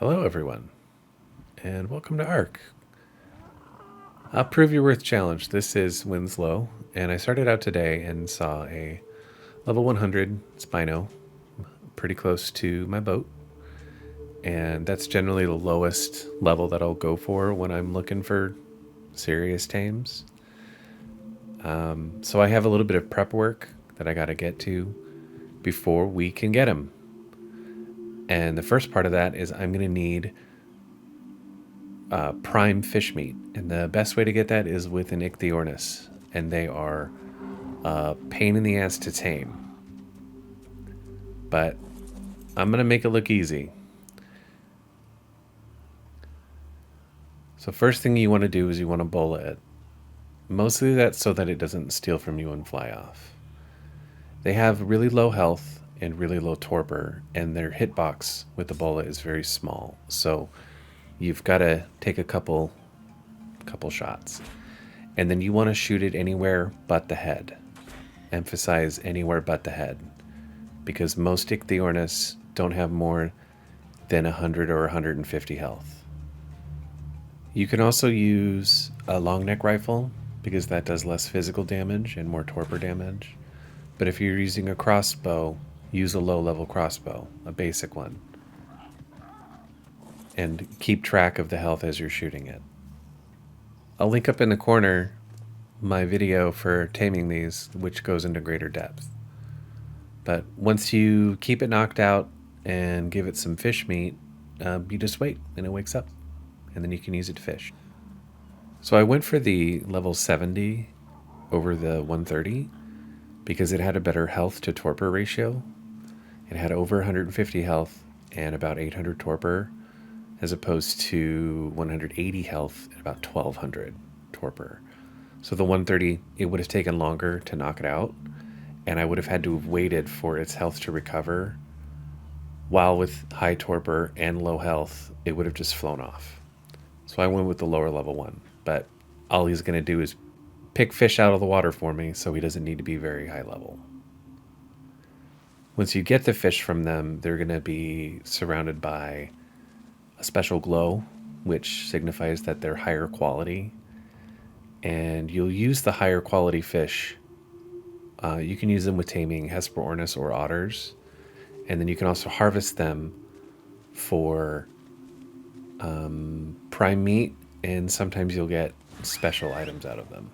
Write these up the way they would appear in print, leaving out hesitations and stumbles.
Hello, everyone, and welcome to ARC. I'll Prove Your Worth Challenge. This is Winslow, and I started out today and saw a level 100 Spino pretty close to my boat, and that's generally the lowest level that I'll go for when I'm looking for serious tames. So I have a little bit of prep work that I got to get to before we can get him. And the first part of that is I'm going to need prime fish meat. And the best way to get that is with an Ichthyornis. And they are a pain in the ass to tame. But I'm going to make it look easy. So first thing you want to do is you want to bola it. Mostly that's so that it doesn't steal from you and fly off. They have really low health and really low torpor, and their hitbox with the bola is very small. So you've got to take a couple shots. And then you want to shoot it anywhere but the head. Emphasize anywhere but the head. Because most Ichthyornis don't have more than 100 or 150 health. You can also use a long neck rifle because that does less physical damage and more torpor damage. But if you're using a crossbow, use a low level crossbow, a basic one. And keep track of the health as you're shooting it. I'll link up in the corner my video for taming these, which goes into greater depth. But once you keep it knocked out and give it some fish meat, you just wait and it wakes up. And then you can use it to fish. So I went for the level 70 over the 130 because it had a better health to torpor ratio. It had over 150 health and about 800 torpor, as opposed to 180 health and about 1200 torpor. So the 130, it would have taken longer to knock it out, and I would have had to have waited for its health to recover, while with high torpor and low health, it would have just flown off. So I went with the lower level one, but all he's going to do is pick fish out of the water for me, so he doesn't need to be very high level. Once you get the fish from them, they're going to be surrounded by a special glow, which signifies that they're higher quality. And you'll use the higher quality fish. You can use them with taming Hesperornis or otters. And then you can also harvest them for prime meat, and sometimes you'll get special items out of them.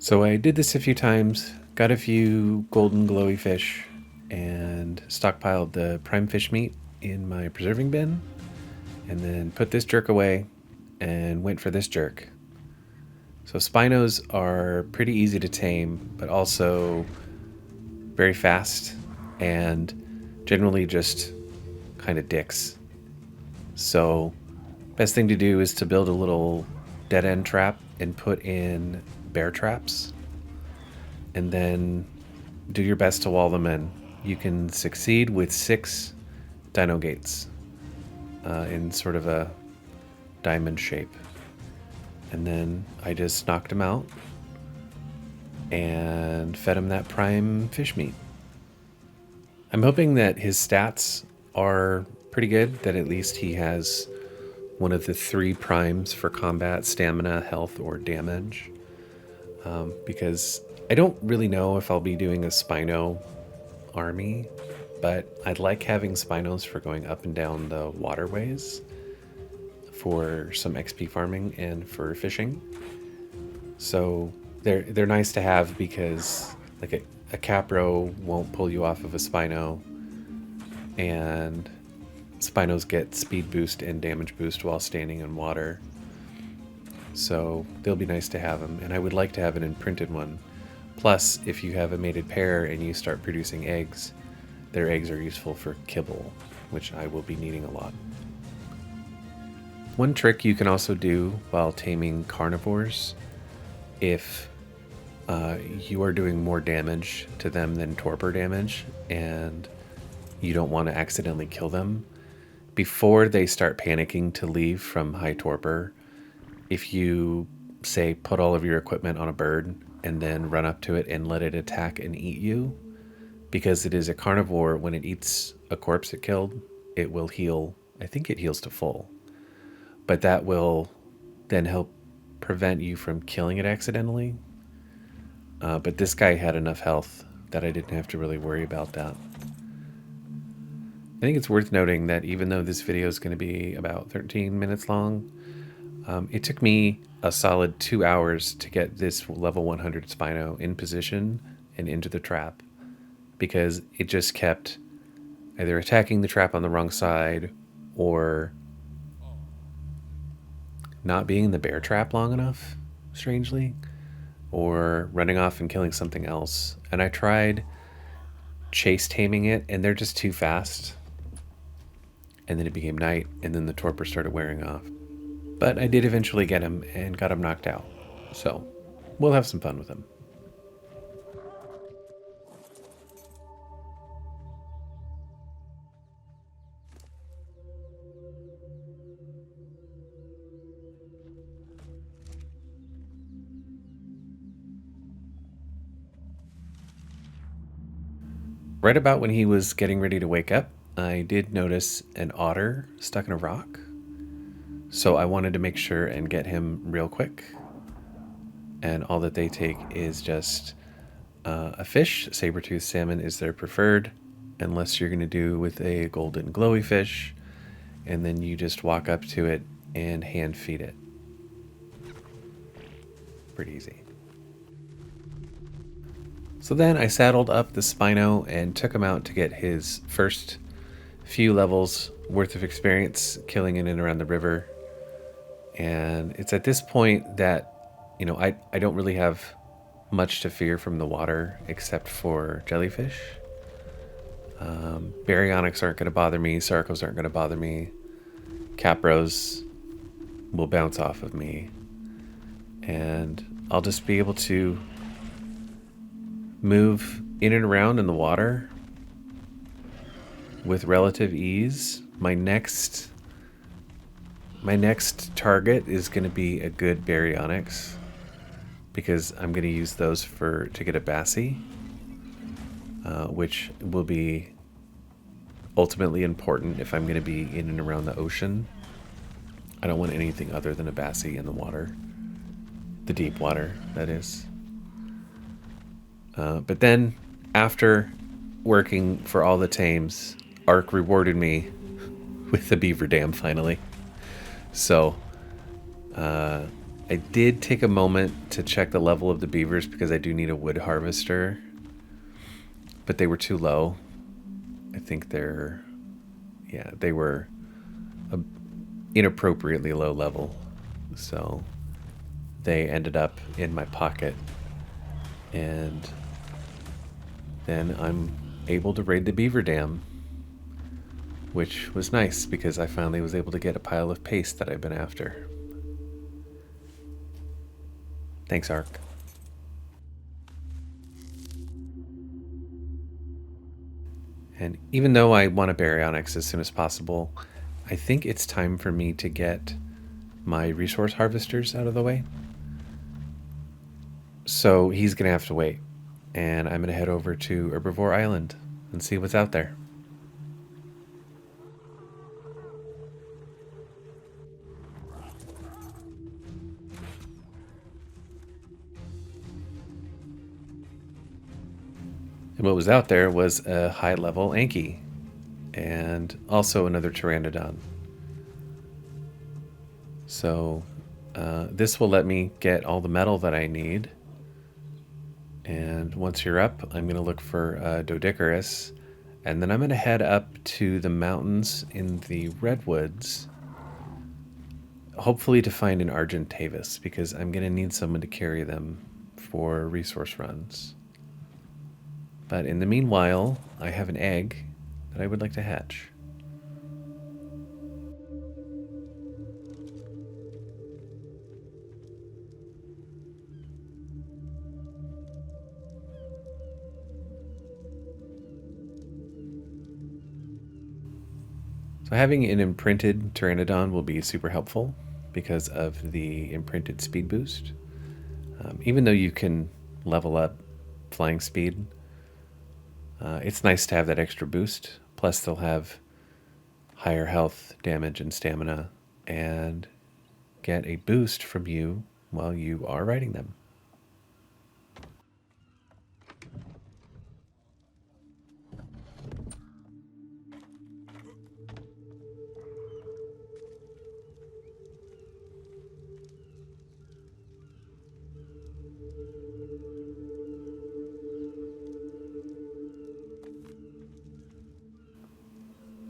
So I did this a few times, got a few golden glowy fish, and stockpiled the prime fish meat in my preserving bin, and then put this jerk away and went for this jerk. So Spinos are pretty easy to tame, but also very fast and generally just kind of dicks. So best thing to do is to build a little dead end trap and put in bear traps, and then do your best to wall them in. You can succeed with 6 dino gates in sort of a diamond shape. And then I just knocked him out and fed him that prime fish meat. I'm hoping that his stats are pretty good, that at least he has one of the 3 primes for combat: stamina, health, or damage. Because I don't really know if I'll be doing a Spino army, but I'd like having Spinos for going up and down the waterways for some XP farming and for fishing. So they're nice to have because like a Capro won't pull you off of a Spino, and Spinos get speed boost and damage boost while standing in water. So they'll be nice to have them, and I would like to have an imprinted one. Plus, if you have a mated pair and you start producing eggs, their eggs are useful for kibble, which I will be needing a lot. One trick you can also do while taming carnivores, if you are doing more damage to them than torpor damage and you don't want to accidentally kill them, before they start panicking to leave from high torpor, if you, say, put all of your equipment on a bird and then run up to it and let it attack and eat you, because it is a carnivore, when it eats a corpse it killed, it will heal. I think it heals to full, but that will then help prevent you from killing it accidentally. But this guy had enough health that I didn't have to really worry about that. I think it's worth noting that even though this video is going to be about 13 minutes long, it took me a solid 2 hours to get this level 100 Spino in position and into the trap, because it just kept either attacking the trap on the wrong side or not being in the bear trap long enough, strangely, or running off and killing something else. And I tried chase taming it, and they're just too fast. And then it became night, and then the torpor started wearing off. But I did eventually get him and got him knocked out. So we'll have some fun with him. Right about when he was getting ready to wake up, I did notice an otter stuck in a rock. So I wanted to make sure and get him real quick. And all that they take is just a fish. Saber-toothed salmon is their preferred, unless you're going to do with a golden glowy fish. And then you just walk up to it and hand feed it. Pretty easy. So then I saddled up the Spino and took him out to get his first few levels worth of experience killing in and around the river. And it's at this point that, I don't really have much to fear from the water except for jellyfish. Baryonyx aren't going to bother me. Sarcos aren't going to bother me. Capros will bounce off of me. And I'll just be able to move in and around in the water with relative ease. My next target is going to be a good Baryonyx, because I'm going to use those to get a Bassie, which will be ultimately important if I'm going to be in and around the ocean. I don't want anything other than a Bassie in the water. The deep water, that is. But then, after working for all the tames, Ark rewarded me with the beaver dam finally. So, I did take a moment to check the level of the beavers because I do need a wood harvester. But they were too low. I think they were inappropriately low level. So, they ended up in my pocket. And then I'm able to raid the beaver dam, which was nice because I finally was able to get a pile of paste that I've been after. Thanks, Ark. And even though I want a Baryonyx as soon as possible, I think it's time for me to get my resource harvesters out of the way. So he's going to have to wait. And I'm going to head over to Herbivore Island and see what's out there. And what was out there was a high-level Anki and also another Pteranodon. So this will let me get all the metal that I need. And once you're up, I'm going to look for Doedicurus. And then I'm going to head up to the mountains in the Redwoods, hopefully to find an Argentavis, because I'm going to need someone to carry them for resource runs. But in the meanwhile, I have an egg that I would like to hatch. So having an imprinted Pteranodon will be super helpful because of the imprinted speed boost. Even though you can level up flying speed, it's nice to have that extra boost. Plus they'll have higher health, damage, and stamina, and get a boost from you while you are riding them.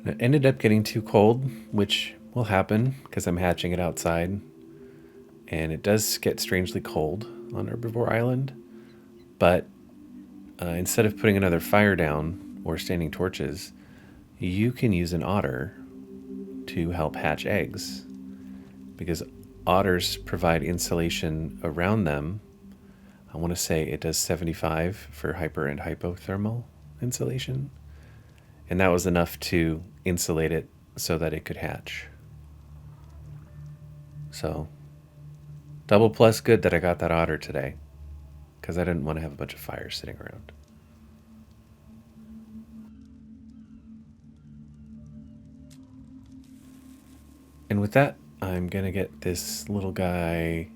It ended up getting too cold, which will happen because I'm hatching it outside. And it does get strangely cold on Herbivore Island. But instead of putting another fire down or standing torches, you can use an otter to help hatch eggs. Because otters provide insulation around them. I want to say it does 75 for hyper and hypothermal insulation. And that was enough to insulate it so that it could hatch. So, double plus good that I got that otter today, because I didn't want to have a bunch of fires sitting around. And with that, I'm going to get this little guy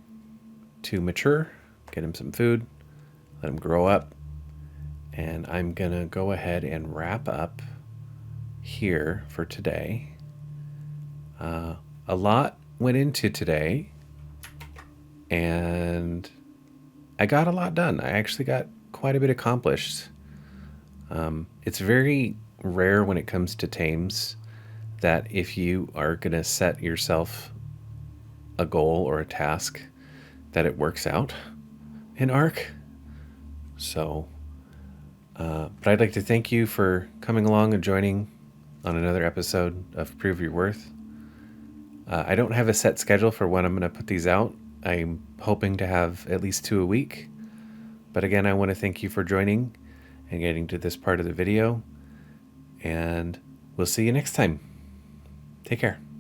to mature, get him some food, let him grow up, and I'm going to go ahead and wrap up here for today. A lot went into today, and I got a lot done. I actually got quite a bit accomplished. It's very rare when it comes to tames that if you are going to set yourself a goal or a task, that it works out in Ark. So, but I'd like to thank you for coming along and joining on another episode of Prove Your Worth. I don't have a set schedule for when I'm going to put these out. I'm hoping to have at least 2 a week. But again, I want to thank you for joining and getting to this part of the video. And we'll see you next time. Take care.